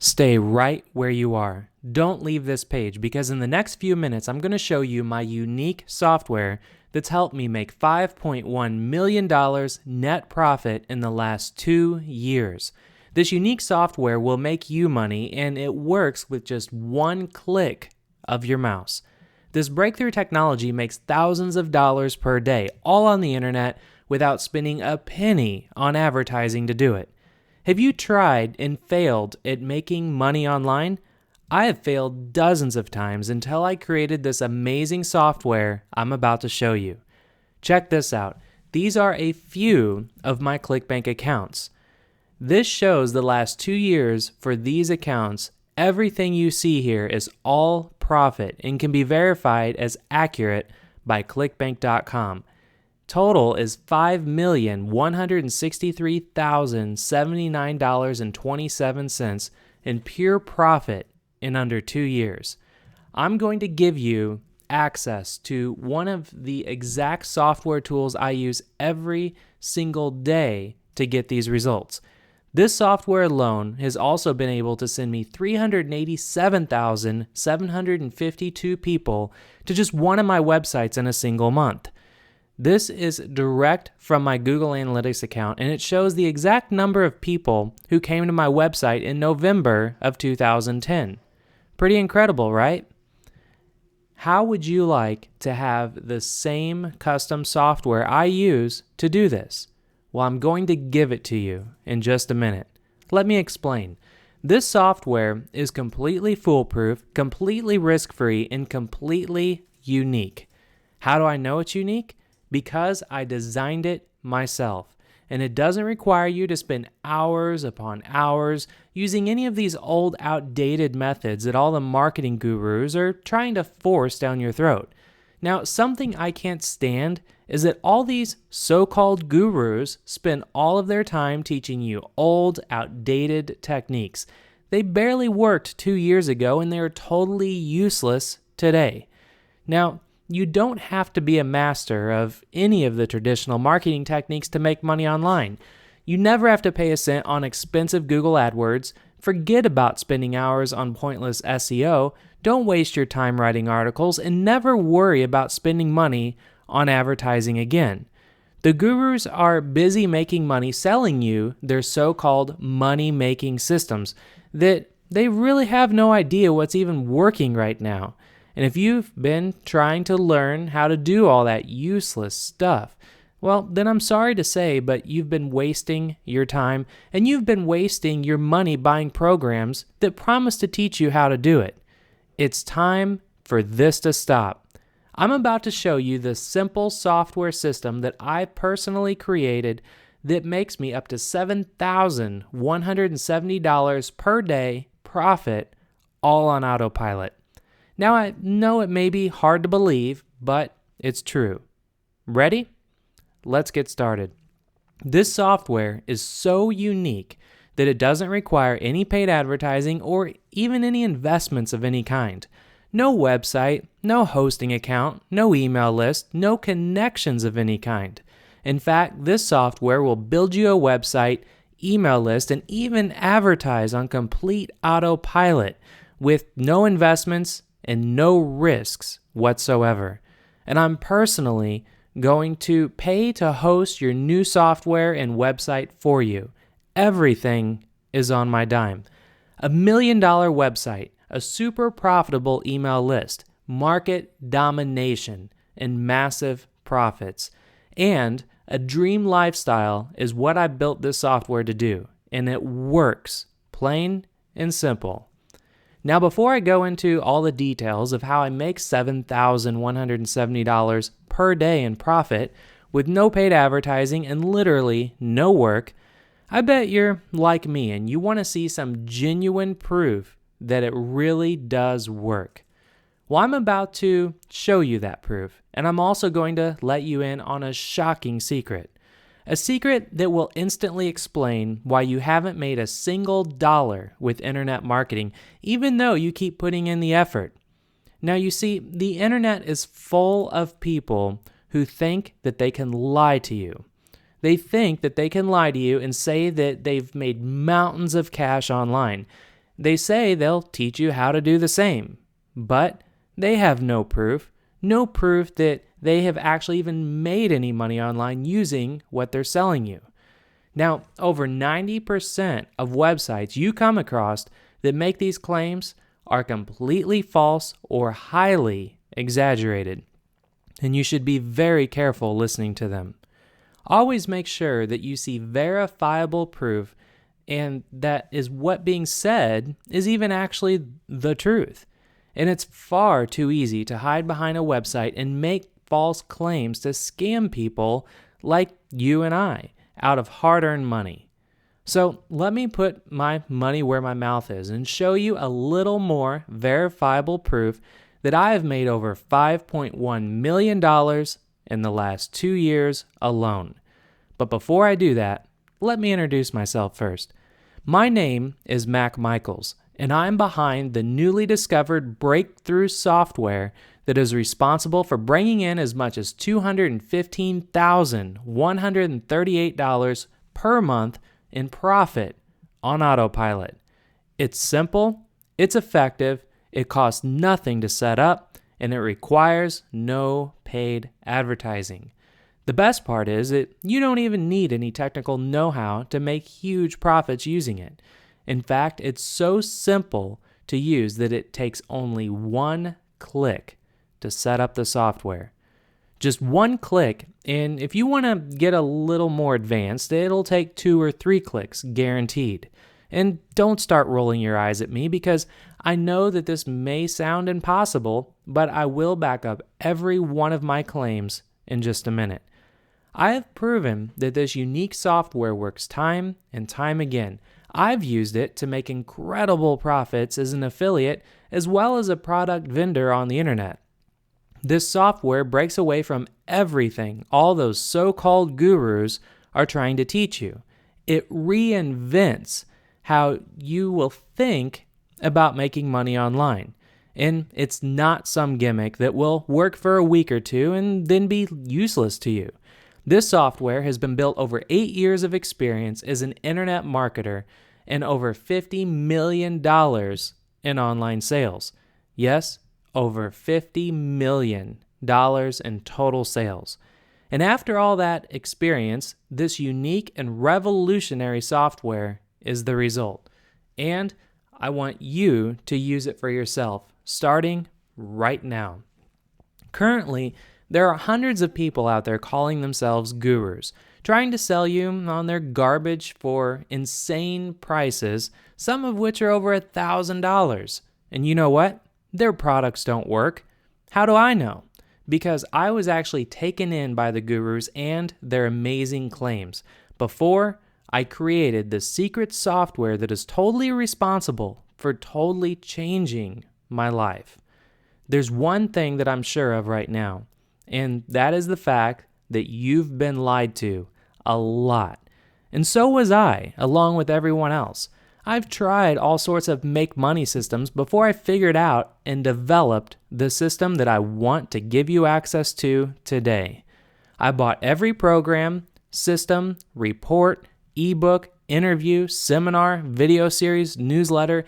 Stay right where you are. Don't leave this page because in the next few minutes, I'm going to show you my unique software that's helped me make $5.1 million net profit in the last 2 years. This unique software will make you money, and it works with just one click of your mouse. This breakthrough technology makes thousands of dollars per day, all on the internet, without spending a penny on advertising to do it. Have you tried and failed at making money online? I have failed dozens of times until I created this amazing software I'm about to show you. Check this out. These are a few of my ClickBank accounts. This shows the last 2 years for these accounts. Everything you see here is all profit and can be verified as accurate by clickbank.com. Total is $5,163,079.27 in pure profit in under 2 years. I'm going to give you access to one of the exact software tools I use every single day to get these results. This software alone has also been able to send me 387,752 people to just one of my websites in a single month. This is direct from my Google Analytics account, and it shows the exact number of people who came to my website in November of 2010. Pretty incredible, right? How would you like to have the same custom software I use to do this? Well, I'm going to give it to you in just a minute. Let me explain. This software is completely foolproof, completely risk-free, and completely unique. How do I know it's unique? Because I designed it myself, and it doesn't require you to spend hours upon hours using any of these old, outdated methods that all the marketing gurus are trying to force down your throat. Now, something I can't stand is that all these so-called gurus spend all of their time teaching you old, outdated techniques. They barely worked 2 years ago, and they are totally useless today. Now, you don't have to be a master of any of the traditional marketing techniques to make money online. You never have to pay a cent on expensive Google AdWords. Forget about spending hours on pointless SEO. Don't waste your time writing articles, and never worry about spending money on advertising again. The gurus are busy making money selling you their so-called money-making systems that they really have no idea what's even working right now. And if you've been trying to learn how to do all that useless stuff, well, then I'm sorry to say, but you've been wasting your time and you've been wasting your money buying programs that promise to teach you how to do it. It's time for this to stop. I'm about to show you the simple software system that I personally created that makes me up to $7,170 per day profit, all on autopilot. Now, I know it may be hard to believe, but it's true. Ready? Let's get started. This software is so unique that it doesn't require any paid advertising or even any investments of any kind. No website, no hosting account, no email list, no connections of any kind. In fact, this software will build you a website, email list, and even advertise on complete autopilot with no investments and no risks whatsoever. And I'm personally going to pay to host your new software and website for you. Everything is on my dime. $1 million website, a super profitable email list, market domination, and massive profits. And a dream lifestyle is what I built this software to do, and it works, plain and simple. Now, before I go into all the details of how I make $7,170 per day in profit with no paid advertising and literally no work, I bet you're like me and you want to see some genuine proof that it really does work. Well, I'm about to show you that proof, and I'm also going to let you in on a shocking secret. A secret that will instantly explain why you haven't made a single dollar with internet marketing, even though you keep putting in the effort. Now, you see, the internet is full of people who think that they can lie to you. They think that they can lie to you and say that they've made mountains of cash online. They say they'll teach you how to do the same, but they have no proof that they have actually even made any money online using what they're selling you. Now, over 90% of websites you come across that make these claims are completely false or highly exaggerated, and you should be very careful listening to them. Always make sure that you see verifiable proof and that is what being said is even actually the truth. And it's far too easy to hide behind a website and make false claims to scam people like you and I out of hard-earned money. So let me put my money where my mouth is and show you a little more verifiable proof that I have made over $5.1 million in the last 2 years alone. But before I do that, let me introduce myself first. My name is Mac Michaels, and I'm behind the newly discovered breakthrough software that is responsible for bringing in as much as $215,138 per month in profit on autopilot. It's simple, it's effective, it costs nothing to set up, and it requires no paid advertising. The best part is that you don't even need any technical know-how to make huge profits using it. In fact, it's so simple to use that it takes only one click to set up the software. Just one click, and if you want to get a little more advanced, it'll take 2 or 3 clicks, guaranteed. And don't start rolling your eyes at me because I know that this may sound impossible, but I will back up every one of my claims in just a minute. I have proven that this unique software works time and time again. I've used it to make incredible profits as an affiliate as well as a product vendor on the internet. This software breaks away from everything all those so-called gurus are trying to teach you. It reinvents how you will think about making money online. And it's not some gimmick that will work for a week or two and then be useless to you. This software has been built over 8 years of experience as an internet marketer and over $50 million in online sales. Yes, over $50 million in total sales. And after all that experience, this unique and revolutionary software is the result. And I want you to use it for yourself, starting right now. Currently, there are hundreds of people out there calling themselves gurus, trying to sell you on their garbage for insane prices, some of which are over $1,000. And you know what? Their products don't work. How do I know? Because I was actually taken in by the gurus and their amazing claims before I created the secret software that is totally responsible for totally changing my life. There's one thing that I'm sure of right now, and that is the fact that you've been lied to a lot. And so was I, along with everyone else. I've tried all sorts of make money systems before I figured out and developed the system that I want to give you access to today. I bought every program, system, report, ebook, interview, seminar, video series, newsletter,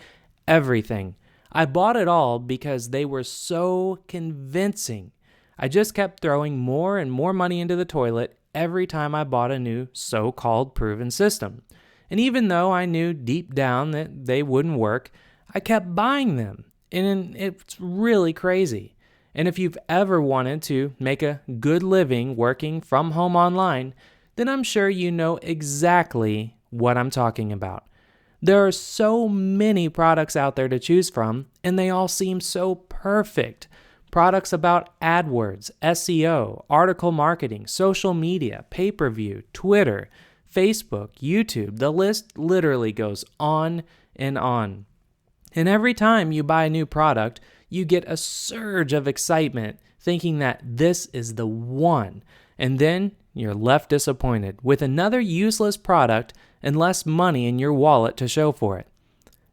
everything. I bought it all because they were so convincing. I just kept throwing more and more money into the toilet every time I bought a new so-called proven system. And even though I knew deep down that they wouldn't work, I kept buying them. And it's really crazy. And if you've ever wanted to make a good living working from home online, then I'm sure you know exactly what I'm talking about. There are so many products out there to choose from, and they all seem so perfect. Products about AdWords, SEO, article marketing, social media, pay-per-view, Twitter, Facebook, YouTube. The list literally goes on and on. And every time you buy a new product, you get a surge of excitement thinking that this is the one. And then you're left disappointed with another useless product and less money in your wallet to show for it.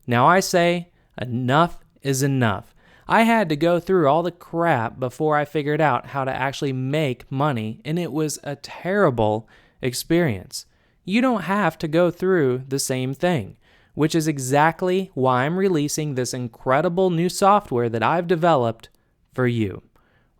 Now I say, enough is enough. I had to go through all the crap before I figured out how to actually make money, and it was a terrible experience. You don't have to go through the same thing. which is exactly why I'm releasing this incredible new software that I've developed for you.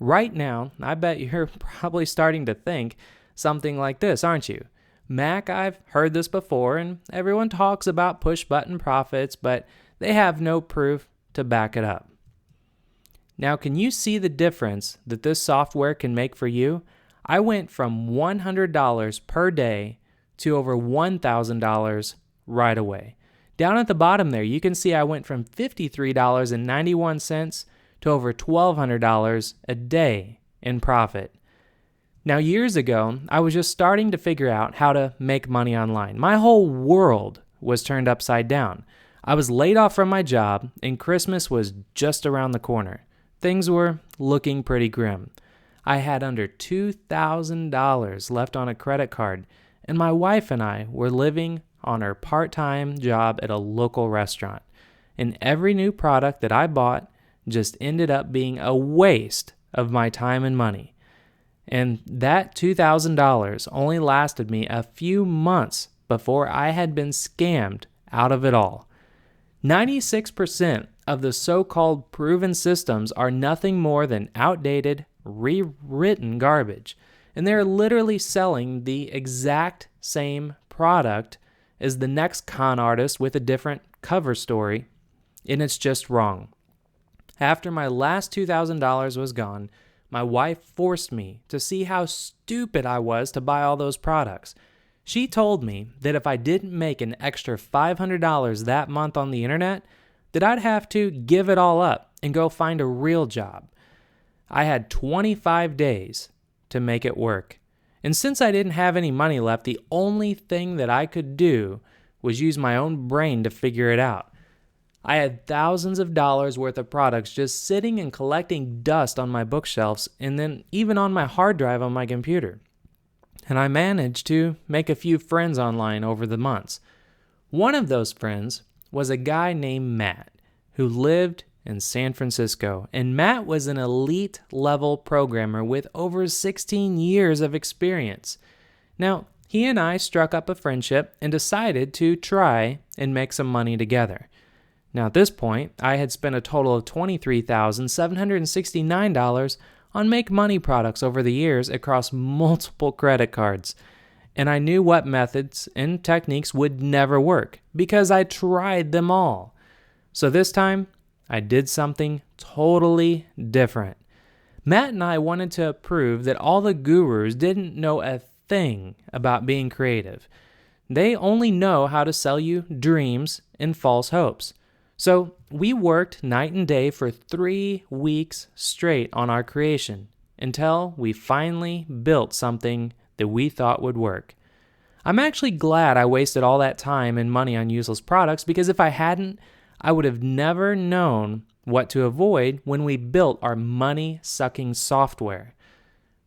Right now, I bet you're probably starting to think something like this, aren't you? Mac, I've heard this before, and everyone talks about push-button profits, but they have no proof to back it up. Now, can you see the difference that this software can make for you? I went from $100 per day to over $1,000 right away. Down at the bottom there, you can see I went from $53.91 to over $1,200 a day in profit. Now, years ago, I was just starting to figure out how to make money online. My whole world was turned upside down. I was laid off from my job, and Christmas was just around the corner. Things were looking pretty grim. I had under $2,000 left on a credit card, and my wife and I were living on her part-time job at a local restaurant. And every new product that I bought just ended up being a waste of my time and money. And that $2,000 only lasted me a few months before I had been scammed out of it all. 96% of the so-called proven systems are nothing more than outdated, rewritten garbage. And they're literally selling the exact same product as the next con artist with a different cover story, and it's just wrong. After my last $2,000 was gone, my wife forced me to see how stupid I was to buy all those products. She told me that if I didn't make an extra $500 that month on the internet, that I'd have to give it all up and go find a real job. I had 25 days to make it work. And since I didn't have any money left, the only thing that I could do was use my own brain to figure it out. I had thousands of dollars worth of products just sitting and collecting dust on my bookshelves and then even on my hard drive on my computer. And I managed to make a few friends online over the months. One of those friends was a guy named Matt who lived in San Francisco. And Matt was an elite level programmer with over 16 years of experience. Now, he and I struck up a friendship and decided to try and make some money together. Now, at this point, I had spent a total of $23,769 on Make Money products over the years across multiple credit cards. And I knew what methods and techniques would never work because I tried them all. So this time, I did something totally different. Matt and I wanted to prove that all the gurus didn't know a thing about being creative. They only know how to sell you dreams and false hopes. So we worked night and day for 3 weeks straight on our creation until we finally built something that we thought would work. I'm actually glad I wasted all that time and money on useless products because if I hadn't, I would have never known what to avoid when we built our money-sucking software.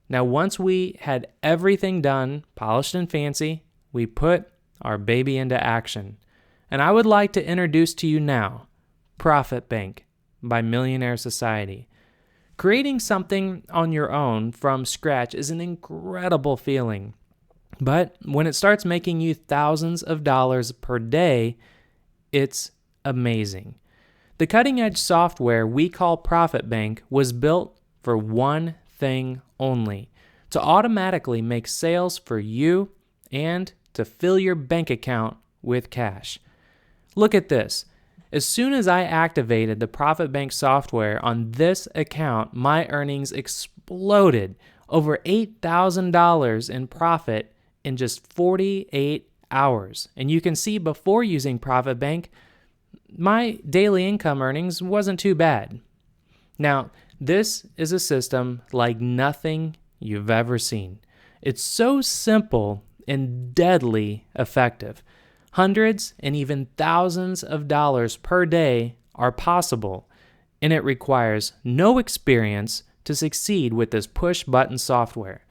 Now, once we had everything done, polished and fancy, we put our baby into action. And I would like to introduce to you now Profit Bank by Millionaire Society. Creating something on your own from scratch is an incredible feeling. But when it starts making you thousands of dollars per day, it's amazing. The cutting-edge software we call Profit Bank was built for one thing only: to automatically make sales for you and to fill your bank account with cash. Look at this. As soon as I activated the Profit Bank software on this account, my earnings exploded. Over $8,000 in profit in just 48 hours. And you can see before using Profit Bank, my daily income earnings wasn't too bad. Now, this is a system like nothing you've ever seen. It's so simple and deadly effective. Hundreds and even thousands of dollars per day are possible, and it requires no experience to succeed with this push-button software.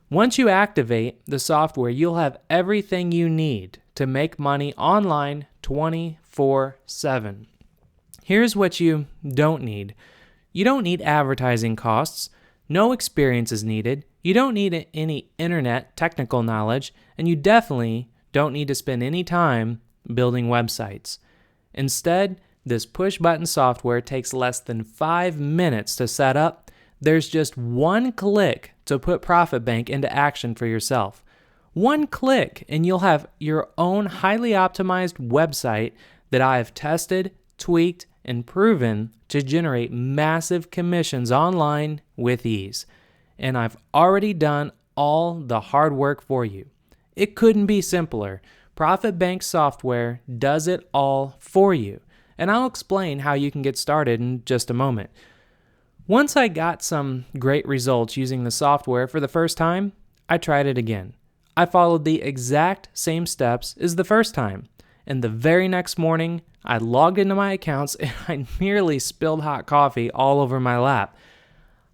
Once you activate the software, you'll have everything you need to make money online 24/7. Here's what you don't need. You don't need advertising costs. No experience is needed. You don't need any internet technical knowledge, and you definitely don't need to spend any time building websites. Instead, this push-button software takes less than 5 minutes to set up. There's just one click to put Profit Bank into action for yourself. One click, and you'll have your own highly optimized website that I have tested, tweaked, and proven to generate massive commissions online with ease. And I've already done all the hard work for you. It couldn't be simpler. Profit Bank software does it all for you. And I'll explain how you can get started in just a moment. Once I got some great results using the software for the first time, I tried it again. I followed the exact same steps as the first time. And the very next morning, I logged into my accounts and I nearly spilled hot coffee all over my lap.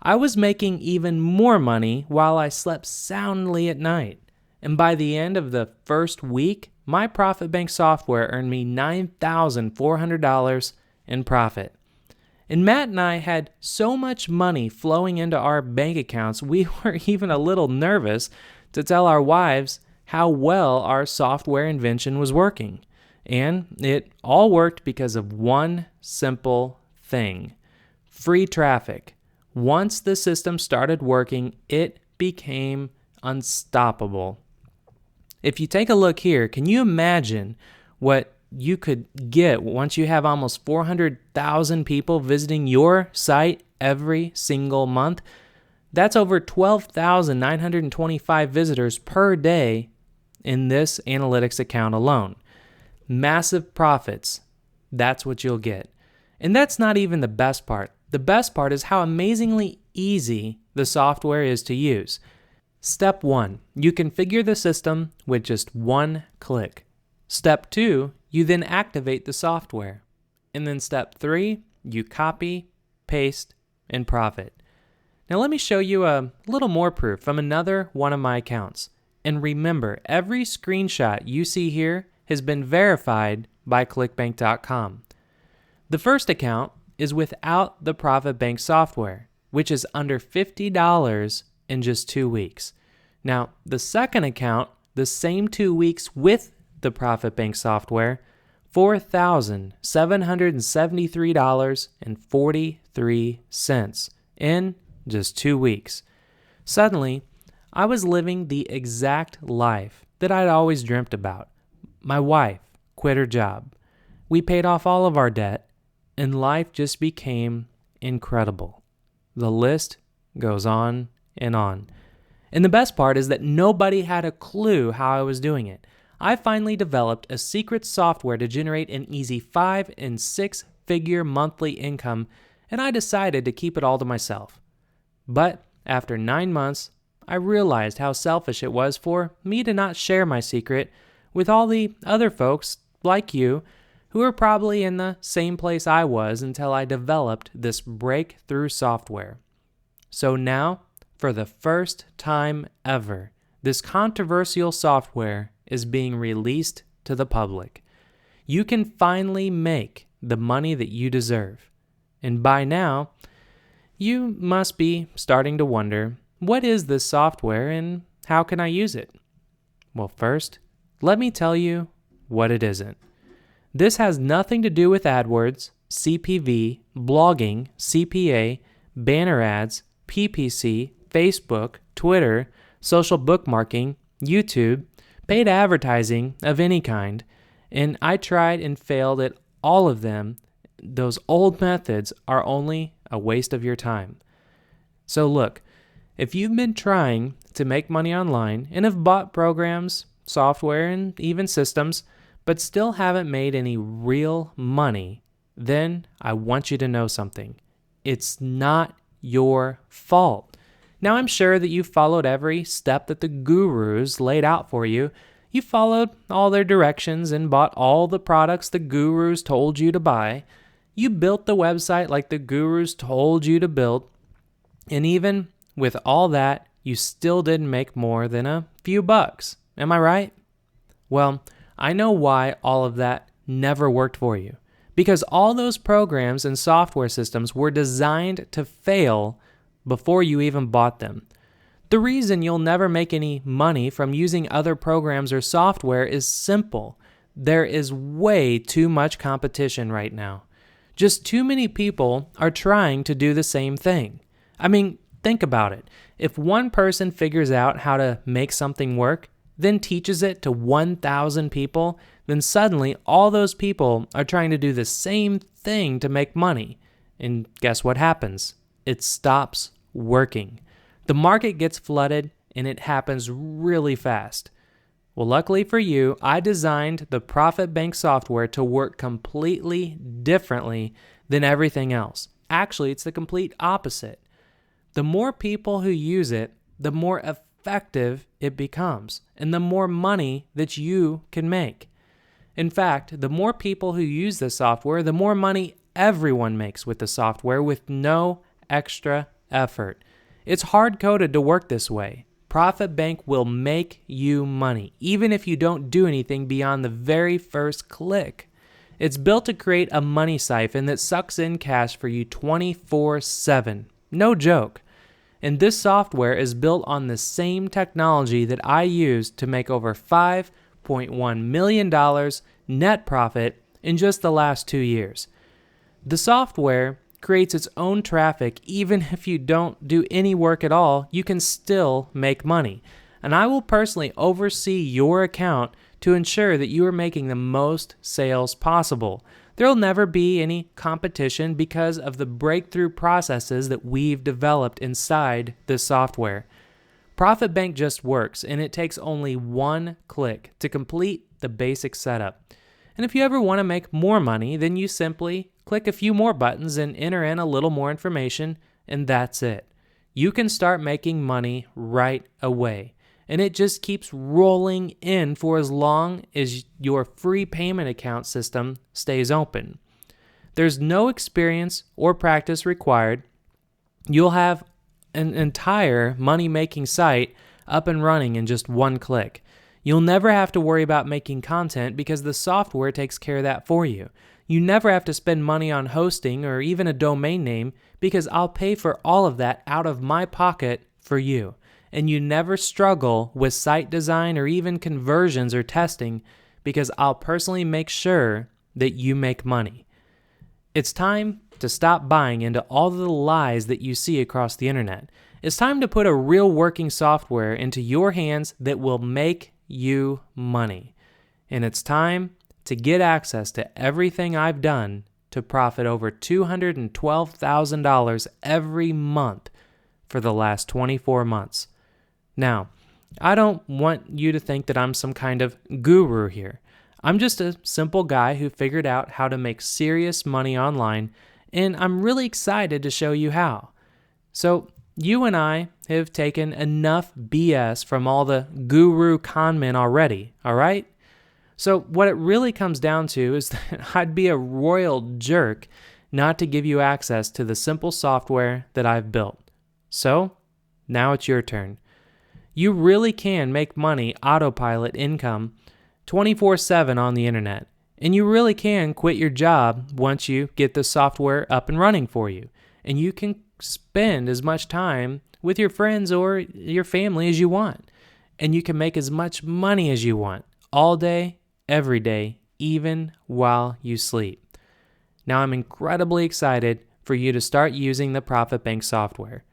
I was making even more money while I slept soundly at night. And by the end of the first week, my Profit Bank software earned me $9,400 in profit. And Matt and I had so much money flowing into our bank accounts, we were even a little nervous to tell our wives how well our software invention was working. And it all worked because of one simple thing: free traffic. Once the system started working, it became unstoppable. If you take a look here, can you imagine what you could get once you have almost 400,000 people visiting your site every single month? That's over 12,925 visitors per day in this analytics account alone. Massive profits. That's what you'll get. And that's not even the best part. The best part is how amazingly easy the software is to use. Step 1, you configure the system with just one click. Step 2, you then activate the software. And then step 3, you copy, paste, and profit. Now let me show you a little more proof from another one of my accounts. And remember, every screenshot you see here has been verified by clickbank.com. The first account is without the Profit Bank software, which is under $50 in just 2 weeks. Now, the second account, the same 2 weeks with the Profit Bank software, $4,773.43 in just 2 weeks. Suddenly, I was living the exact life that I'd always dreamt about. My wife quit her job. We paid off all of our debt, and life just became incredible. The list goes on and on. And the best part is that nobody had a clue how I was doing it. I finally developed a secret software to generate an easy 5- and 6-figure monthly income, and I decided to keep it all to myself. But after 9 months, I realized how selfish it was for me to not share my secret with all the other folks like you who are probably in the same place I was until I developed this breakthrough software. So now, for the first time ever, this controversial software is being released to the public. You can finally make the money that you deserve. And by now, you must be starting to wonder, what is this software and how can I use it? Well, first, let me tell you what it isn't. This has nothing to do with AdWords, CPV, blogging, CPA, banner ads, PPC, Facebook, Twitter, social bookmarking, YouTube, paid advertising of any kind, and I tried and failed at all of them. Those old methods are only a waste of your time. So look, if you've been trying to make money online and have bought programs, software, and even systems, but still haven't made any real money, then I want you to know something. It's not your fault. Now, I'm sure that you followed every step that the gurus laid out for you. You followed all their directions and bought all the products the gurus told you to buy. You built the website like the gurus told you to build. And even with all that, you still didn't make more than a few bucks. Am I right? Well, I know why all of that never worked for you. Because all those programs and software systems were designed to fail before you even bought them. The reason you'll never make any money from using other programs or software is simple. There is way too much competition right now. Just too many people are trying to do the same thing. I mean, think about it. If one person figures out how to make something work, then teaches it to 1,000 people, then suddenly all those people are trying to do the same thing to make money. And guess what happens? It stops working. The market gets flooded and it happens really fast. Well, luckily for you, I designed the Profit Bank software to work completely differently than everything else. Actually, it's the complete opposite. The more people who use it, the more effective it becomes, and the more money that you can make. In fact, the more people who use the software, the more money everyone makes with the software with no extra effort. It's hard-coded to work this way. Profit Bank will make you money, even if you don't do anything beyond the very first click. It's built to create a money siphon that sucks in cash for you 24/7. No joke. And this software is built on the same technology that I used to make over $5.1 million net profit in just the last 2 years. The software creates its own traffic. Even if you don't do any work at all, you can still make money. And I will personally oversee your account to ensure that you are making the most sales possible. There will never be any competition because of the breakthrough processes that we've developed inside this software. Profit Bank just works, and it takes only one click to complete the basic setup. And if you ever want to make more money, then you simply click a few more buttons and enter in a little more information, and that's it. You can start making money right away, and it just keeps rolling in for as long as your free payment account system stays open. There's no experience or practice required. You'll have an entire money-making site up and running in just one click. You'll never have to worry about making content because the software takes care of that for you. You never have to spend money on hosting or even a domain name because I'll pay for all of that out of my pocket for you. And you never struggle with site design or even conversions or testing because I'll personally make sure that you make money. It's time to stop buying into all the lies that you see across the internet. It's time to put a real working software into your hands that will make you money. And it's time to get access to everything I've done to profit over $212,000 every month for the last 24 months. Now, I don't want you to think that I'm some kind of guru here. I'm just a simple guy who figured out how to make serious money online, and I'm really excited to show you how. So, you and I have taken enough BS from all the guru con men already, all right? So what it really comes down to is that I'd be a royal jerk not to give you access to the simple software that I've built. So, now it's your turn. You really can make money autopilot income 24/7 on the internet. And you really can quit your job once you get the software up and running for you. And you can spend as much time with your friends or your family as you want. And you can make as much money as you want all day, every day, even while you sleep. Now I'm incredibly excited for you to start using the Profit Bank software.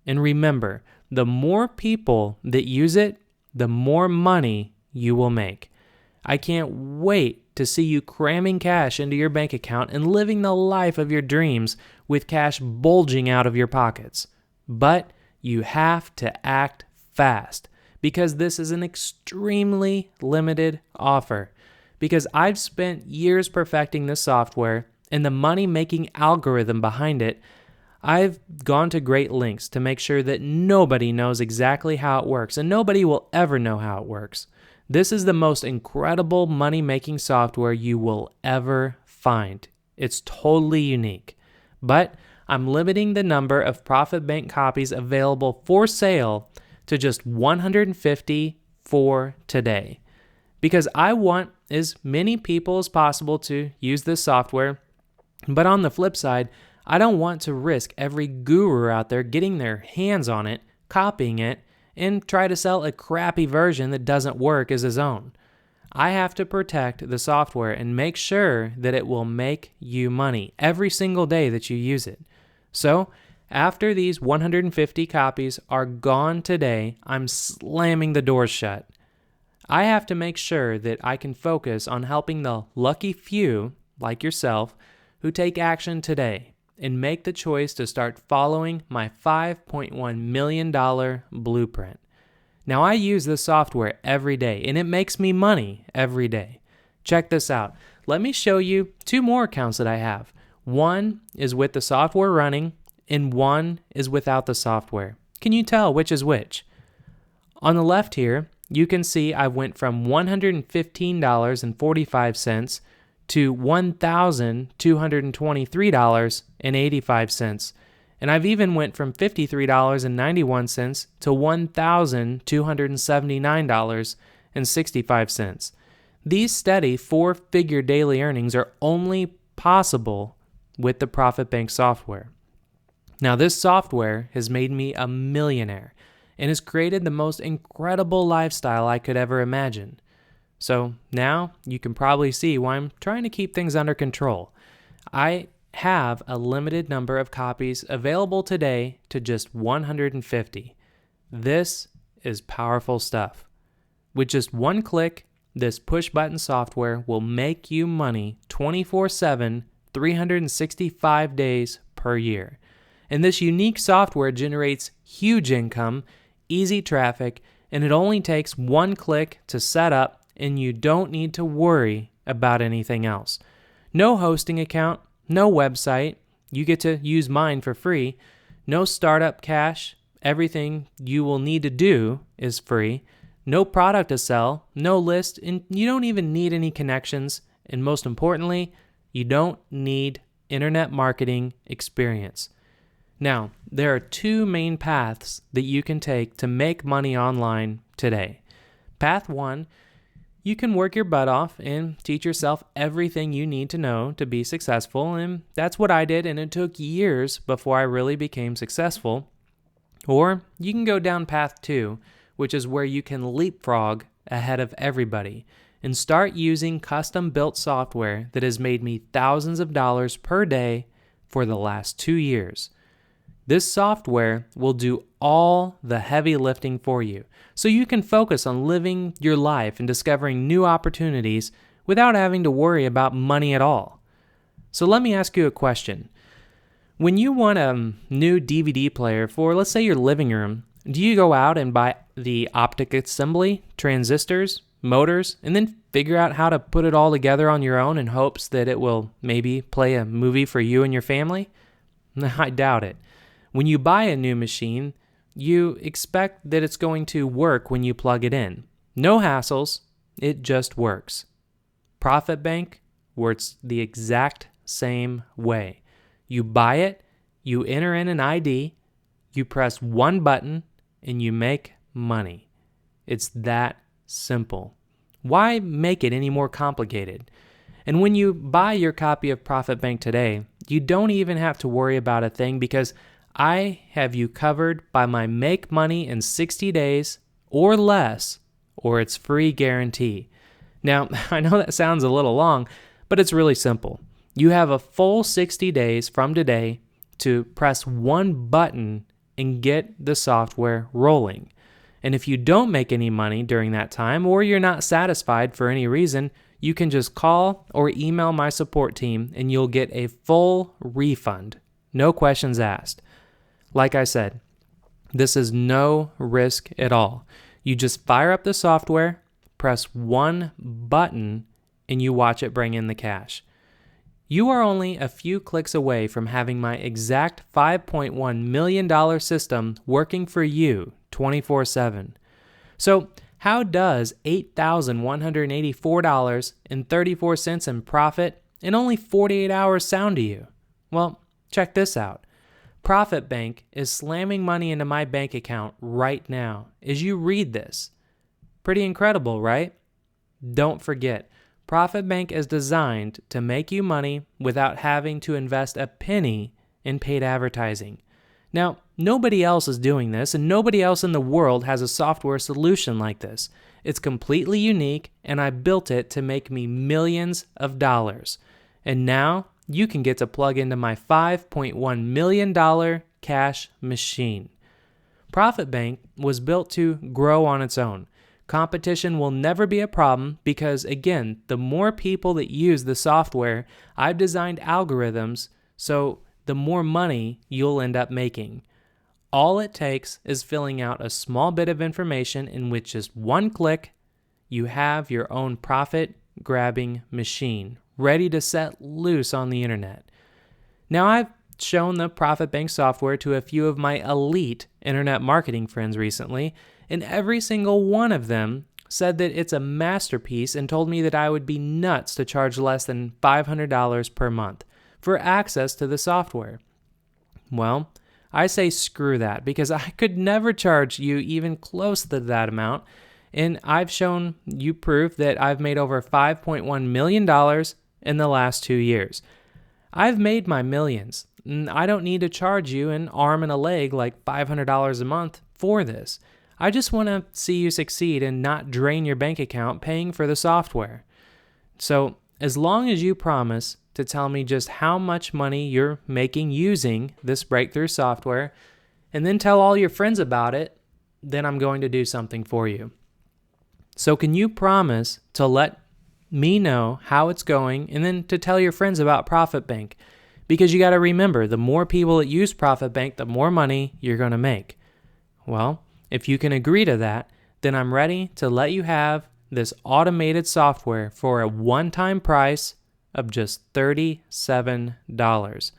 And remember, the more people that use it, the more money you will make. I can't wait to see you cramming cash into your bank account and living the life of your dreams with cash bulging out of your pockets. But you have to act fast because this is an extremely limited offer. Because I've spent years perfecting this software and the money-making algorithm behind it, I've gone to great lengths to make sure that nobody knows exactly how it works, and nobody will ever know how it works. This is the most incredible money-making software you will ever find. It's totally unique. But I'm limiting the number of Profit Bank copies available for sale to just 150 for today. Because I want as many people as possible to use this software. But on the flip side, I don't want to risk every guru out there getting their hands on it, copying it, and try to sell a crappy version that doesn't work as his own. I have to protect the software and make sure that it will make you money every single day that you use it. So, after these 150 copies are gone today, I'm slamming the doors shut. I have to make sure that I can focus on helping the lucky few, like yourself, who take action today and make the choice to start following my $5.1 million blueprint. Now, I use this software every day, and it makes me money every day. Check this out. Let me show you 2 more accounts that I have. One is with the software running, and one is without the software. Can you tell which is which? On the left here, you can see I went from $115.45 to $1,223.85. And I've even went from $53.91 to $1,279.65. These steady 4-figure daily earnings are only possible with the Profit Bank software. Now, this software has made me a millionaire and has created the most incredible lifestyle I could ever imagine. So now you can probably see why I'm trying to keep things under control. I have a limited number of copies available today to just 150. This is powerful stuff. With just one click, this push-button software will make you money 24/7, 365 days per year. And this unique software generates huge income, easy traffic, and it only takes one click to set up, and you don't need to worry about anything else. No hosting account, no website. You get to use mine for free. No startup cash. Everything you will need to do is free. No product to sell, no list, and you don't even need any connections. And most importantly, you don't need internet marketing experience. Now, there are 2 main paths that you can take to make money online today. Path 1, you can work your butt off and teach yourself everything you need to know to be successful, and that's what I did, and it took years before I really became successful. Or you can go down path 2, which is where you can leapfrog ahead of everybody and start using custom-built software that has made me thousands of dollars per day for the last 2 years. This software will do all the heavy lifting for you, so you can focus on living your life and discovering new opportunities without having to worry about money at all. So let me ask you a question. When you want a new DVD player for, let's say, your living room, do you go out and buy the optic assembly, transistors, motors, and then figure out how to put it all together on your own in hopes that it will maybe play a movie for you and your family? I doubt it. When you buy a new machine, you expect that it's going to work when you plug it in. No hassles, it just works. Profit Bank works the exact same way. You buy it, you enter in an ID, you press one button, and you make money. It's that simple. Why make it any more complicated? And when you buy your copy of Profit Bank today, you don't even have to worry about a thing because I have you covered by my make money in 60 days or less, or it's free guarantee. Now, I know that sounds a little long, but it's really simple. You have a full 60 days from today to press one button and get the software rolling. And if you don't make any money during that time, or you're not satisfied for any reason, you can just call or email my support team and you'll get a full refund. No questions asked. Like I said, this is no risk at all. You just fire up the software, press one button, and you watch it bring in the cash. You are only a few clicks away from having my exact $5.1 million system working for you 24/7. So how does $8,184.34 in profit in only 48 hours sound to you? Well, check this out. Profit Bank is slamming money into my bank account right now as you read this. Pretty incredible, right? Don't forget, Profit Bank is designed to make you money without having to invest a penny in paid advertising. Now, Nobody else is doing this, and nobody else in the world has a software solution like this. It's completely unique, and I built it to make me millions of dollars. And now you can get to plug into my $5.1 million cash machine. Profit Bank was built to grow on its own. Competition will never be a problem because, again, the more people that use the software, I've designed algorithms so the more money you'll end up making. All it takes is filling out a small bit of information in which just one click, you have your own profit-grabbing machine ready to set loose on the internet. Now, I've shown the Profit Bank software to a few of my elite internet marketing friends recently, and every single one of them said that it's a masterpiece and told me that I would be nuts to charge less than $500 per month for access to the software. Well, I say screw that because I could never charge you even close to that amount, and I've shown you proof that I've made over $5.1 million in the last 2 years. I've made my millions, and I don't need to charge you an arm and a leg like $500 a month for this. I just want to see you succeed and not drain your bank account paying for the software. So, as long as you promise to tell me just how much money you're making using this breakthrough software, and then tell all your friends about it, then I'm going to do something for you. So can you promise to let me know how it's going and then to tell your friends about Profit Bank? Because you got to remember, the more people that use Profit Bank, the more money you're going to make. Well, if you can agree to that, then I'm ready to let you have this automated software for a one-time price of just $37.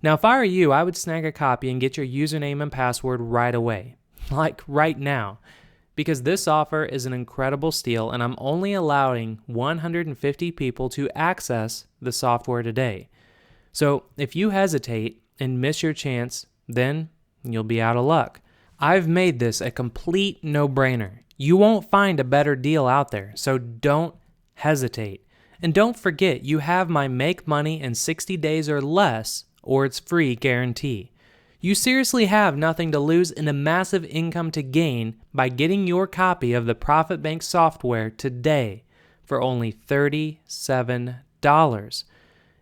Now, if I were you, I would snag a copy and get your username and password right away, like right now, because this offer is an incredible steal and I'm only allowing 150 people to access the software today. So if you hesitate and miss your chance, then you'll be out of luck. I've made this a complete no-brainer. You won't find a better deal out there, so don't hesitate. And don't forget, you have my make money in 60 days or less, or it's free guarantee. You seriously have nothing to lose and a massive income to gain by getting your copy of the Profit Bank software today for only $37.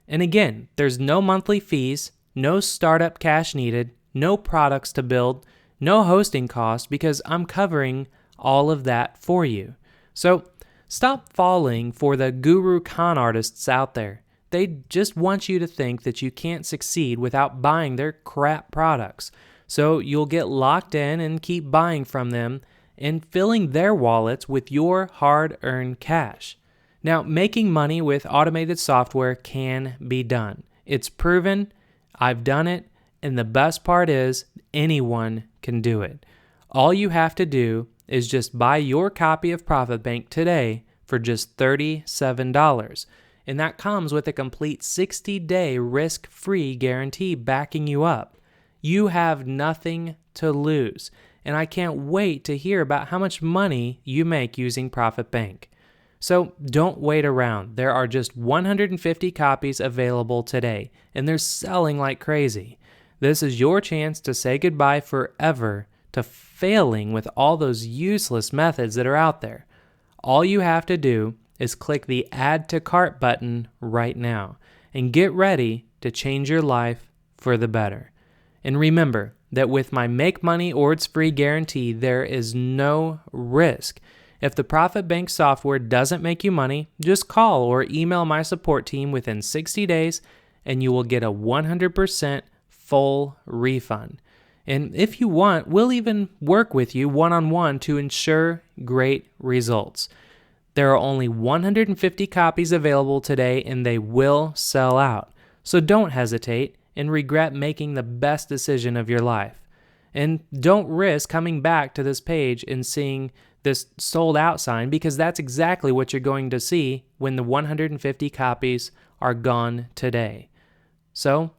And again, there's no monthly fees, no startup cash needed, no products to build, no hosting costs because I'm covering all of that for you. So stop falling for the guru con artists out there. They just want you to think that you can't succeed without buying their crap products. So you'll get locked in and keep buying from them and filling their wallets with your hard-earned cash. Now, making money with automated software can be done. It's proven, I've done it, and the best part is anyone can do it. All you have to do is just buy your copy of Profit Bank today for just $37. And that comes with a complete 60-day risk-free guarantee backing you up. You have nothing to lose, and I can't wait to hear about how much money you make using Profit Bank. So don't wait around. There are just 150 copies available today, and they're selling like crazy. This is your chance to say goodbye forever to failing with all those useless methods that are out there. All you have to do is click the Add to Cart button right now and get ready to change your life for the better. And remember that with my Make Money or It's Free guarantee, there is no risk. If the Profit Bank software doesn't make you money, just call or email my support team within 60 days and you will get a 100% full refund. And if you want, we'll even work with you one-on-one to ensure great results. There are only 150 copies available today and they will sell out. So don't hesitate and regret making the best decision of your life. And don't risk coming back to this page and seeing this sold out sign because that's exactly what you're going to see when the 150 copies are gone today. So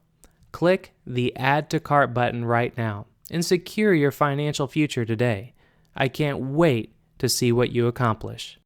click the Add to Cart button right now and secure your financial future today. I can't wait to see what you accomplish.